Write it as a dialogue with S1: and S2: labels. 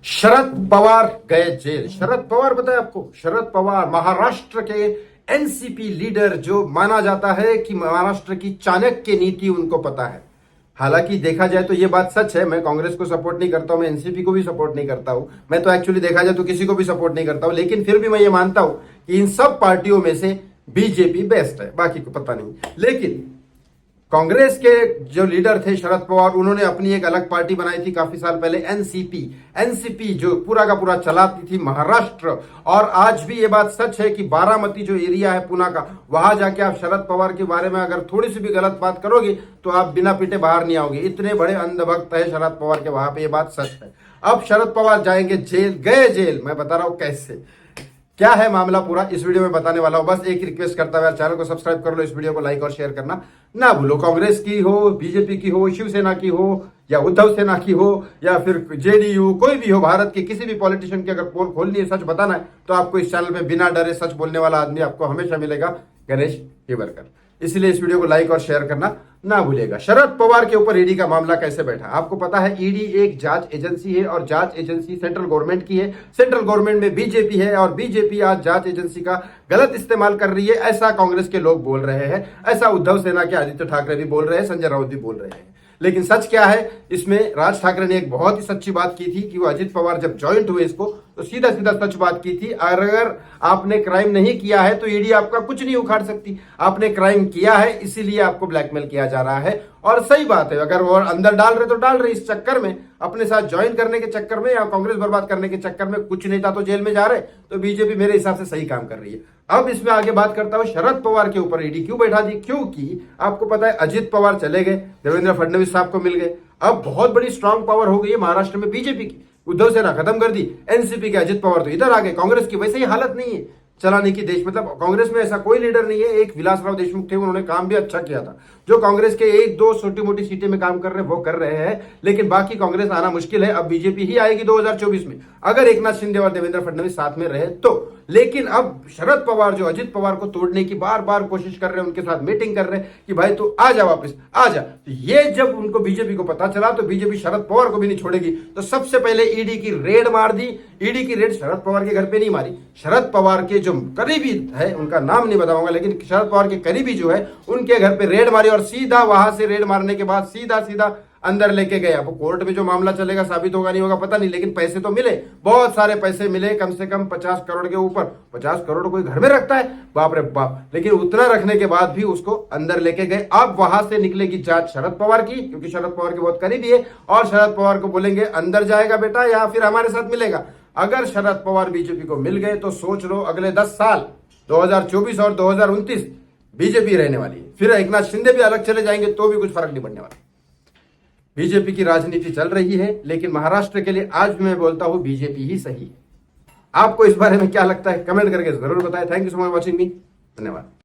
S1: शरद पवार गए जेल। शरद पवार बताए आपको, शरद पवार महाराष्ट्र के एनसीपी लीडर, जो माना जाता है कि महाराष्ट्र की चाणक्य नीति उनको पता है। हालांकि देखा जाए तो ये बात सच है, मैं कांग्रेस को सपोर्ट नहीं करता हूं, मैं एनसीपी को भी सपोर्ट नहीं करता हूं, मैं तो एक्चुअली देखा जाए तो किसी को भी सपोर्ट नहीं करता हूं, लेकिन फिर भी मैं ये मानता हूं कि इन सब पार्टियों में से बीजेपी बेस्ट है, बाकी को पता नहीं। लेकिन कांग्रेस के जो लीडर थे शरद पवार, उन्होंने अपनी एक अलग पार्टी बनाई थी काफी साल पहले, एनसीपी। एनसीपी जो पूरा का पूरा चलाती थी महाराष्ट्र। और आज भी ये बात सच है कि बारामती जो एरिया है पुणे का, वहां जाके आप शरद पवार के बारे में अगर थोड़ी सी भी गलत बात करोगे तो आप बिना पीटे बाहर नहीं आओगे। इतने बड़े अंधभक्त है शरद पवार के वहां पे, ये बात सच है। अब शरद पवार जाएंगे जेल, गए जेल, मैं बता रहा हूं कैसे, क्या है मामला पूरा इस वीडियो में बताने वाला हूं। बस एक ही रिक्वेस्ट करता हुआ चैनल को सब्सक्राइब कर लो, इस वीडियो को लाइक और शेयर करना ना भूलो। कांग्रेस की हो, बीजेपी की हो, शिवसेना की हो, या उद्धव सेना की हो, या फिर जेडीयू, कोई भी हो, भारत के किसी भी पॉलिटिशियन की अगर पोल खोलनी है, सच बताना है, तो आपको इस चैनल पे बिना डरे सच बोलने वाला आदमी आपको हमेशा मिलेगा, गणेश हिवरकर। इसलिए इस वीडियो को लाइक और शेयर करना ना भूलिएगा। शरद पवार के ऊपर ईडी का मामला कैसे बैठा, आपको पता है ईडी एक जांच एजेंसी है और जांच एजेंसी सेंट्रल गवर्नमेंट की है। सेंट्रल गवर्नमेंट में बीजेपी है और बीजेपी आज जांच एजेंसी का गलत इस्तेमाल कर रही है, ऐसा कांग्रेस के लोग बोल रहे हैं, ऐसा उद्धव सेना के आदित्य ठाकरे भी बोल रहे हैं, संजय राउत भी बोल रहे हैं। लेकिन सच क्या है, इसमें राज ठाकरे ने एक बहुत ही सच्ची बात की थी कि वो अजित पवार जब ज्वाइंट हुए इसको, तो सीधा सीधा सच बात की थी, अगर आपने क्राइम नहीं किया है तो ईडी आपका कुछ नहीं उखाड़ सकती। आपने क्राइम किया है, इसीलिए आपको ब्लैकमेल किया जा रहा है। और सही बात है, अगर वो अंदर डाल रहे तो डाल रहे, इस चक्कर में, अपने साथ ज्वाइन करने के चक्कर में या कांग्रेस बर्बाद करने के चक्कर में कुछ नेता तो जेल में जा रहे, तो बीजेपी मेरे हिसाब से सही काम कर रही है। अब इसमें आगे बात करता हूं, शरद पवार के ऊपर ईडी क्यों बैठा दी, क्योंकि आपको पता है अजित पवार चले गए, देवेंद्र फडणवीस साहब को मिल गए। अब बहुत बड़ी स्ट्रांग पावर हो गई है महाराष्ट्र में बीजेपी की, उद्धव सेना खत्म कर दी, एनसीपी के अजित पवार तो इधर आ गए। कांग्रेस की वैसे ही हालत नहीं है चलाने की देश, मतलब कांग्रेस में ऐसा कोई लीडर नहीं है। एक विलासराव देशमुख थे, उन्होंने काम भी अच्छा किया था, जो कांग्रेस के एक दो छोटी मोटी सीटें में काम कर रहे हैं वो कर रहे हैं, लेकिन बाकी कांग्रेस आना मुश्किल है। अब बीजेपी ही आएगी 2024 में, अगर एकनाथ शिंदे और देवेंद्र फडणवीस साथ में रहे तो। लेकिन अब शरद पवार जो अजित पवार को तोड़ने की बार बार कोशिश कर रहे हैं, उनके साथ मीटिंग कर रहे हैं कि भाई तू आ जा, वापस आ जा। तो ये जब उनको बीजेपी को पता चला तो बीजेपी शरद पवार को भी नहीं छोड़ेगी, तो सबसे पहले ईडी की रेड मार दी। ईडी की रेड शरद पवार के घर पे नहीं मारी, शरद पवार के जो करीबी है, उनका नाम नहीं बताऊंगा, लेकिन शरद पवार के करीबी जो है उनके घर पे रेड मारी, और सीधा वहां से रेड मारने के बाद सीधा सीधा अंदर लेके गए। अब कोर्ट में जो मामला चलेगा साबित होगा नहीं होगा पता नहीं, लेकिन पैसे तो मिले, बहुत सारे पैसे मिले, कम से कम 50 करोड़ के ऊपर। 50 करोड़ कोई घर में रखता है, बाप रे बाप। लेकिन उतना रखने के बाद भी उसको अंदर लेके गए। अब वहां से निकलेगी जांच शरद पवार की, क्योंकि शरद पवार के बहुत करीबी है, और शरद पवार को बोलेंगे अंदर जाएगा बेटा या फिर हमारे साथ मिलेगा। अगर शरद पवार बीजेपी को मिल गए तो सोच लो अगले 10 साल 2024 और 2029 बीजेपी रहने वाली है। फिर एकनाथ शिंदे भी अलग चले जाएंगे तो भी कुछ फर्क नहीं पड़ने वाला। बीजेपी की राजनीति चल रही है, लेकिन महाराष्ट्र के लिए आज मैं बोलता हूं बीजेपी ही सही है। आपको इस बारे में क्या लगता है, कमेंट करके जरूर बताएं। Thank you so much watching मी, धन्यवाद।